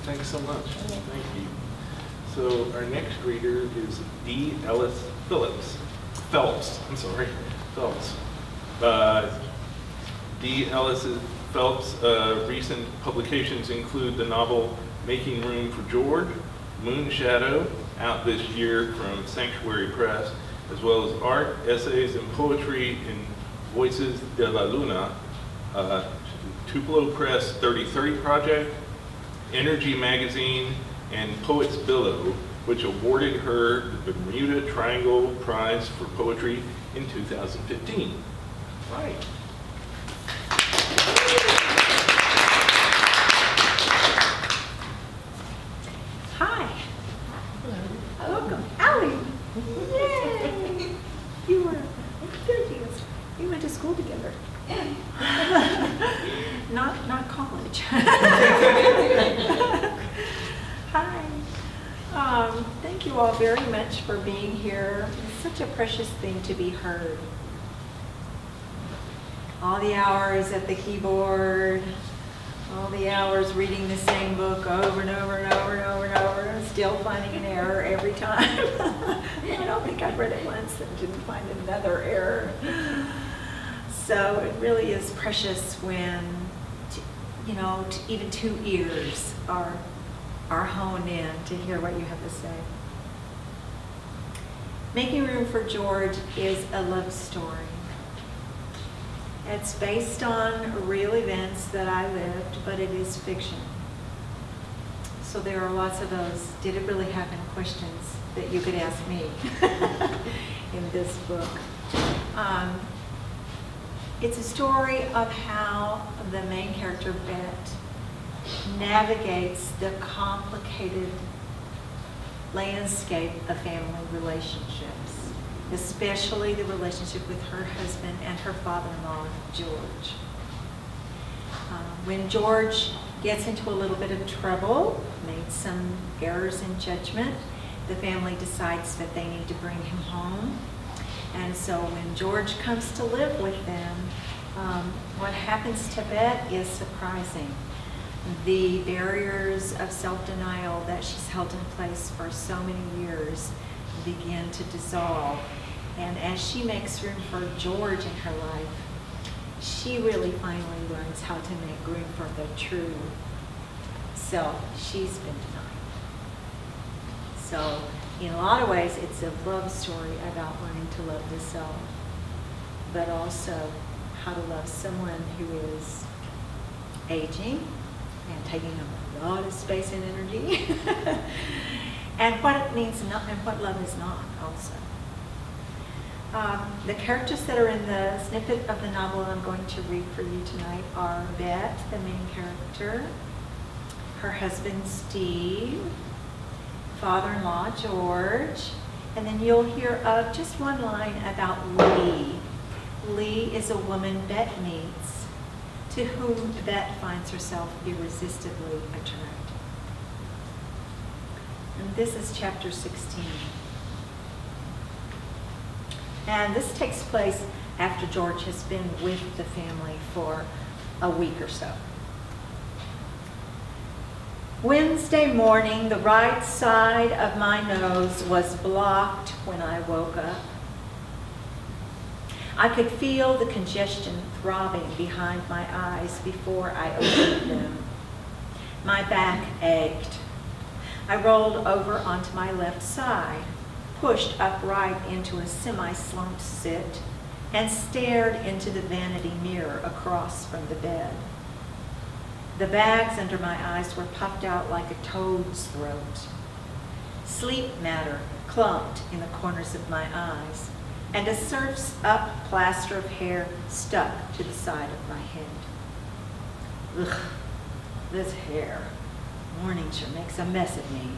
Thanks so much. Thank you. So our next reader is D. Ellis Phelps. D. Ellis Phelps' recent publications include the novel Making Room for George, Moon Shadow, out this year from Sanctuary Press, as well as art, essays, and poetry in Voices de la Luna, Tupelo Press 3030 Project, Energy Magazine, and Poets Billow, which awarded her the Bermuda Triangle Prize for Poetry in 2015. Right. Hi. Hello. Welcome. Allie. Yay. You were, there she is. We went to school together. Not college. Hi. Thank you all very much for being here. It's such a precious thing to be heard. All the hours at the keyboard, all the hours reading the same book over and over and over and over and over, and still finding an error every time. I don't think I've read it once and didn't find another error. So it really is precious when, even 2 ears are honed in to hear what you have to say. Making Room for George is a love story. It's based on real events that I lived, but it is fiction. So there are lots of those, did it really happen, questions that you could ask me in this book. It's a story of how the main character, Bet, navigates the complicated landscape of family relationships, especially the relationship with her husband and her father-in-law, George. When George gets into a little bit of trouble, made some errors in judgment, the family decides that they need to bring him home. And so when George comes to live with them, what happens to Bet is surprising. The barriers of self-denial that she's held in place for so many years begin to dissolve. And as she makes room for George in her life, she really finally learns how to make room for the true self she's been denying. So in a lot of ways, it's a love story about learning to love the self, but also how to love someone who is aging and taking up a lot of space and energy, and what it means not, and what love is not also. The characters that are in the snippet of the novel I'm going to read for you tonight are Bet, the main character, her husband Steve, father-in-law George, and then you'll hear just one line about Lee. Lee is a woman Bet meets, to whom Bet finds herself irresistibly attracted. And this is chapter 16. And this takes place after George has been with the family for a week or so. Wednesday morning, the right side of my nose was blocked when I woke up. I could feel the congestion throbbing behind my eyes before I opened them. My back ached. I rolled over onto my left side, pushed upright into a semi-slumped sit, and stared into the vanity mirror across from the bed. The bags under my eyes were puffed out like a toad's throat. Sleep matter clumped in the corners of my eyes, and a surfed-up plaster of hair stuck to the side of my head. Ugh, this hair. Morning sure makes a mess of me.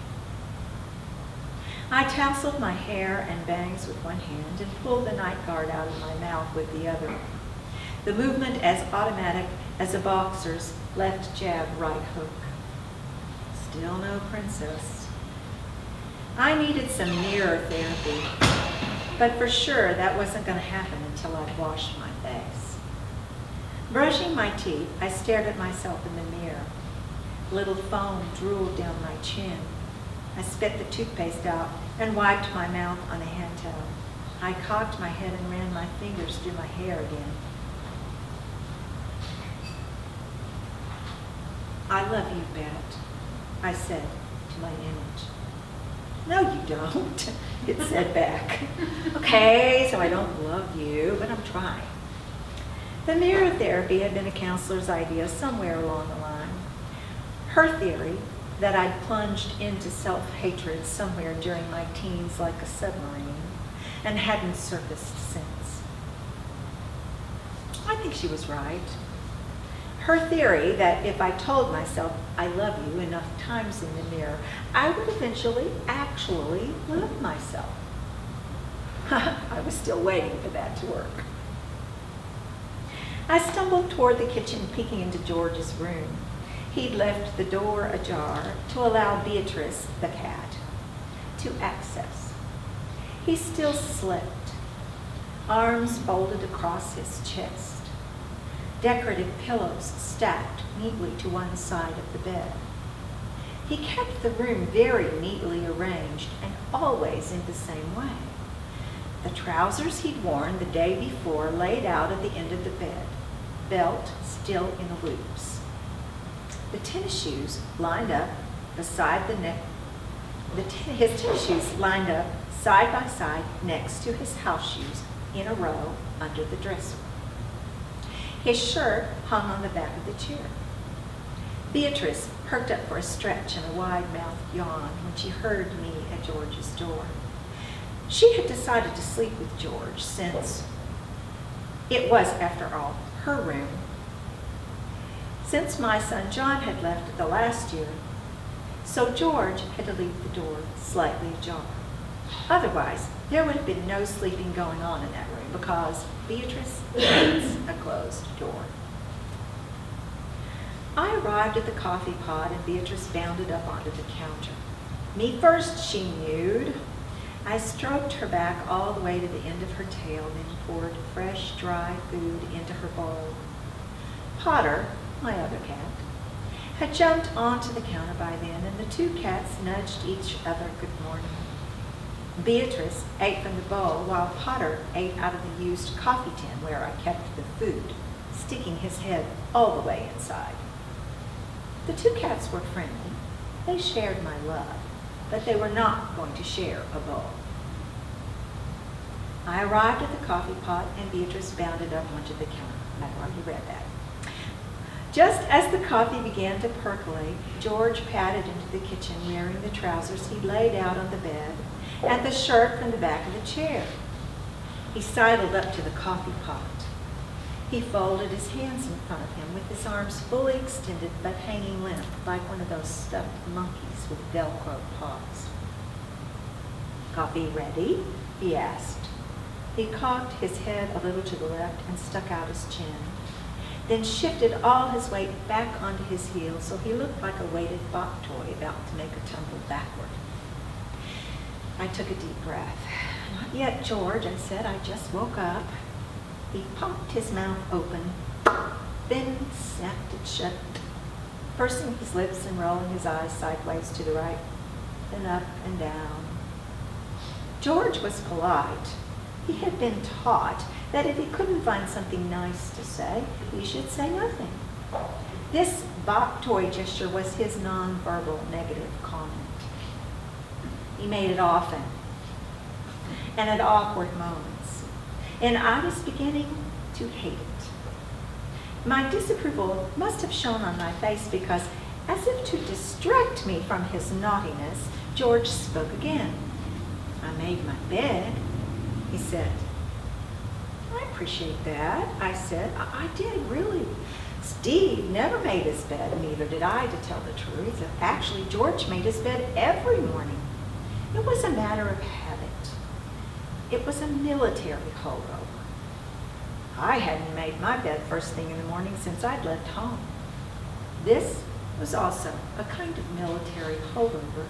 I tousled my hair and bangs with one hand and pulled the night guard out of my mouth with the other. The movement as automatic as a boxer's left jab, right hook. Still no princess. I needed some mirror therapy, but for sure that wasn't going to happen until I'd washed my face. Brushing my teeth, I stared at myself in the mirror. A little foam drooled down my chin. I spit the toothpaste out and wiped my mouth on a hand towel. I cocked my head and ran my fingers through my hair again. I love you, Bet, I said to my image. No, you don't, it said back. Okay, so I don't love you, but I'm trying. The mirror therapy had been a counselor's idea somewhere along the line. Her theory that I'd plunged into self-hatred somewhere during my teens like a submarine and hadn't surfaced since. I think she was right. Her theory that if I told myself I love you enough times in the mirror, I would eventually actually love myself. I was still waiting for that to work. I stumbled toward the kitchen, peeking into George's room. He'd left the door ajar to allow Beatrice, the cat, to access. He still slept, arms folded across his chest, decorative pillows stacked neatly to one side of the bed. He kept the room very neatly arranged and always in the same way. The trousers he'd worn the day before laid out at the end of the bed, belt still in the loops. The tennis shoes lined up beside the neck. His tennis shoes lined up side by side next to his house shoes in a row under the dresser. His shirt hung on the back of the chair. Beatrice perked up for a stretch and a wide-mouthed yawn when she heard me at George's door. She had decided to sleep with George since it was, after all, her room. Since my son John had left the last year, so George had to leave the door slightly ajar. Otherwise, there would have been no sleeping going on in that room because Beatrice hates a closed door. I arrived at the coffee pot and Beatrice bounded up onto the counter. Me first, she mewed. I stroked her back all the way to the end of her tail, then poured fresh, dry food into her bowl. Potter, my other cat, had jumped onto the counter by then, and the two cats nudged each other good morning. Beatrice ate from the bowl while Potter ate out of the used coffee tin where I kept the food, sticking his head all the way inside. The two cats were friendly. They shared my love, but they were not going to share a bowl. I arrived at the coffee pot and Beatrice bounded up onto the counter. I've already read that. Just as the coffee began to percolate, George padded into the kitchen wearing the trousers he'd laid out on the bed and the shirt from the back of the chair. He sidled up to the coffee pot. He folded his hands in front of him with his arms fully extended but hanging limp like one of those stuffed monkeys with Velcro paws. "Coffee ready?" he asked. He cocked his head a little to the left and stuck out his chin, then shifted all his weight back onto his heels so he looked like a weighted bop toy about to make a tumble backward. I took a deep breath. "Not yet, George," I said. "I just woke up." He popped his mouth open, then snapped it shut, pursing his lips and rolling his eyes sideways to the right, then up and down. George was polite. He had been taught that if he couldn't find something nice to say, he should say nothing. This bop toy gesture was his nonverbal negative comment. He made it often and at awkward moments, and I was beginning to hate it. My disapproval must have shown on my face because, as if to distract me from his naughtiness, George spoke again. "I made my bed," he said. "I appreciate that," I said. I did, really. Steve never made his bed, neither did I, to tell the truth. Actually, George made his bed every morning. It was a matter of habit. It was a military holdover. I hadn't made my bed first thing in the morning since I'd left home. This was also a kind of military holdover.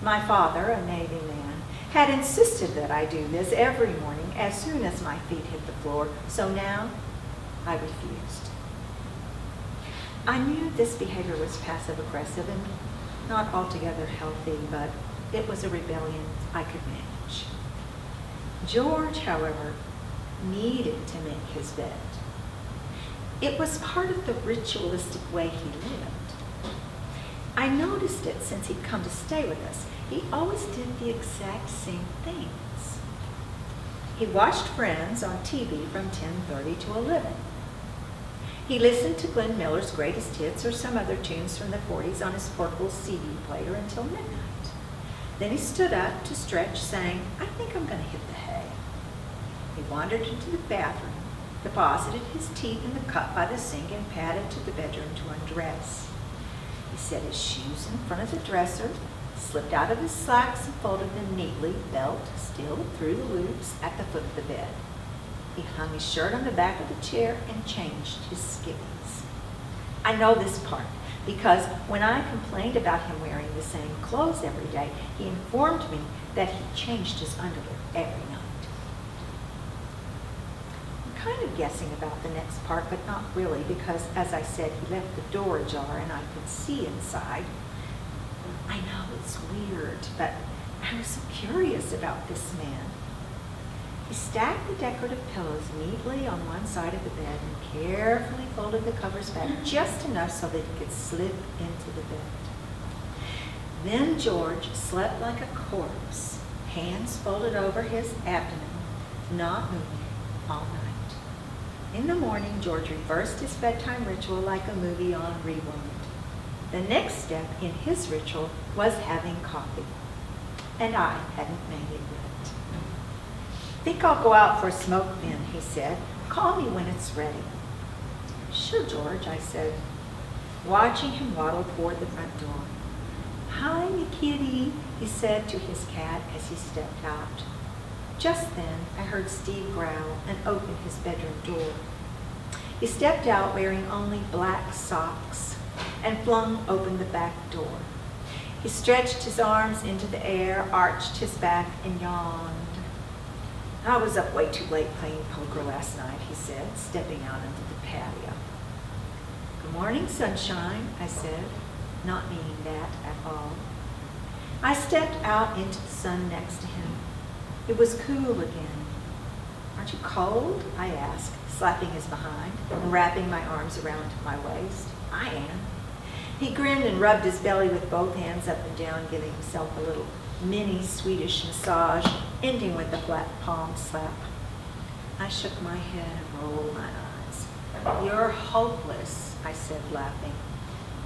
My father, a Navy man, had insisted that I do this every morning as soon as my feet hit the floor, so now I refused. I knew this behavior was passive-aggressive and not altogether healthy, but it was a rebellion I could manage. George, however, needed to make his bed. It was part of the ritualistic way he lived. I noticed it since he'd come to stay with us. He always did the exact same things. He watched Friends on TV from 10:30 to 11. He listened to Glenn Miller's greatest hits or some other tunes from the 40s on his portable CD player until midnight. Then he stood up to stretch, saying, "I think I'm going to hit the hay." He wandered into the bathroom, deposited his teeth in the cup by the sink, and padded to the bedroom to undress. He set his shoes in front of the dresser, slipped out of his slacks and folded them neatly, belt still through the loops, at the foot of the bed. He hung his shirt on the back of the chair and changed his skivvies. I know this part because when I complained about him wearing the same clothes every day, he informed me that he changed his underwear every night. I'm kind of guessing about the next part, but not really, because as I said, he left the door ajar and I could see inside. I know it's weird, but I was so curious about this man. He stacked the decorative pillows neatly on one side of the bed and carefully folded the covers back just enough so that he could slip into the bed. Then George slept like a corpse, hands folded over his abdomen, not moving all night. In the morning, George reversed his bedtime ritual like a movie on rewind. The next step in his ritual was having coffee, and I hadn't made it yet. "Think I'll go out for a smoke then," he said. "Call me when it's ready." "Sure, George," I said, watching him waddle toward the front door. "Hi, me kitty," he said to his cat as he stepped out. Just then, I heard Steve growl and open his bedroom door. He stepped out wearing only black socks and flung open the back door. He stretched his arms into the air, arched his back, and yawned. "I was up way too late playing poker last night," he said, stepping out into the patio. "Good morning, sunshine," I said, not meaning that at all. I stepped out into the sun next to him. It was cool again. "Aren't you cold?" I asked, slapping his behind and wrapping my arms around my waist. "I am." He grinned and rubbed his belly with both hands up and down, giving himself a little mini Swedish massage, ending with a flat palm slap. I shook my head and rolled my eyes. "You're hopeless," I said, laughing,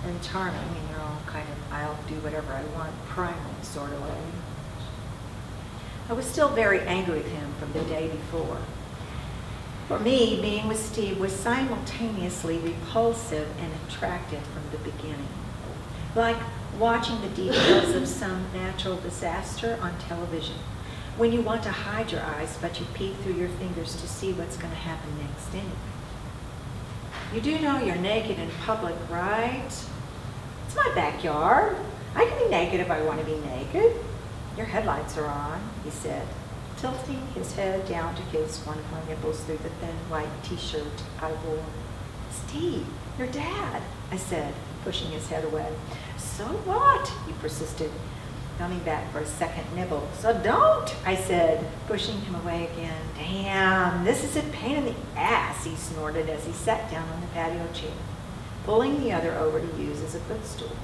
"and charming in your own kind of I'll do whatever I want primary sort of way." I was still very angry with him from the day before. For me, being with Steve was simultaneously repulsive and attractive from the beginning. Like watching the details of some natural disaster on television, when you want to hide your eyes, but you peek through your fingers to see what's going to happen next anyway. You do know you're naked in public, right? It's my backyard. I can be naked if I want to be naked. Your headlights are on, he said, tilting his head down to kiss one of my nipples through the thin white t-shirt I wore. "Steve, your dad," I said, pushing his head away. "So what?" he persisted, coming back for a second nibble. "So don't," I said, pushing him away again. "Damn, this is a pain in the ass," he snorted as he sat down on the patio chair, pulling the other over to use as a footstool.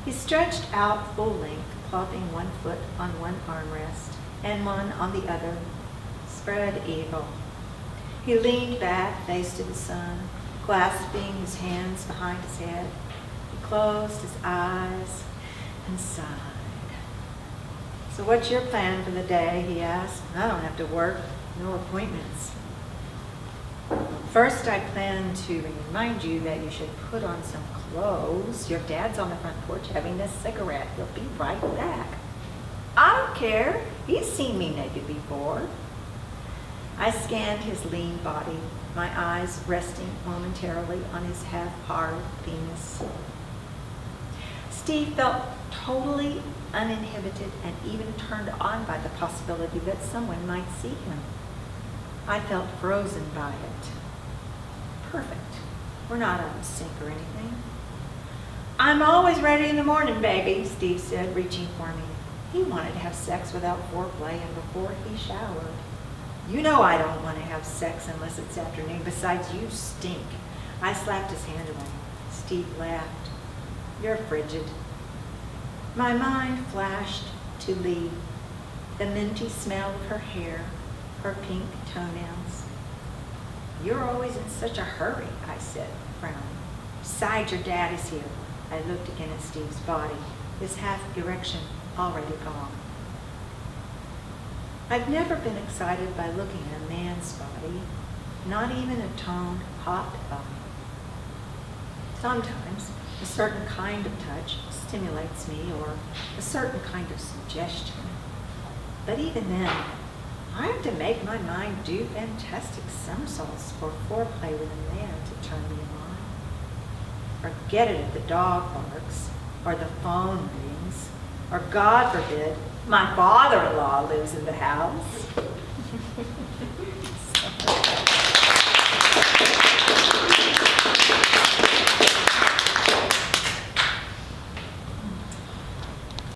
He stretched out full length, plopping one foot on one armrest and one on the other, spread eagle. He leaned back, face to the sun, clasping his hands behind his head. He closed his eyes and sighed. "So what's your plan for the day?" he asked. "I don't have to work, no appointments." "First, I plan to remind you that you should put on some clothes. Your dad's on the front porch having a cigarette. He'll be right back." "I don't care. He's seen me naked before." I scanned his lean body, my eyes resting momentarily on his half-hard penis. Steve felt totally uninhibited and even turned on by the possibility that someone might see him. I felt frozen by it. Perfect. We're not out of sync or anything. I'm always ready in the morning, baby, Steve said, reaching for me. He wanted to have sex without foreplay and before he showered. You know I don't want to have sex unless it's afternoon. Besides, you stink. I slapped his hand away. Steve laughed. You're frigid. My mind flashed to Lee, the minty smell of her hair, her pink toenails. You're always in such a hurry, I said, frowning. Besides, your dad is here. I looked again at Steve's body, his half erection already gone. I've never been excited by looking at a man's body, not even a toned, hot body. Sometimes a certain kind of touch stimulates me, or a certain kind of suggestion. But even then, I have to make my mind do fantastic somersaults for foreplay with a man to turn me on. Forget it if the dog barks, or the phone rings, or God forbid, my father-in-law lives in the house.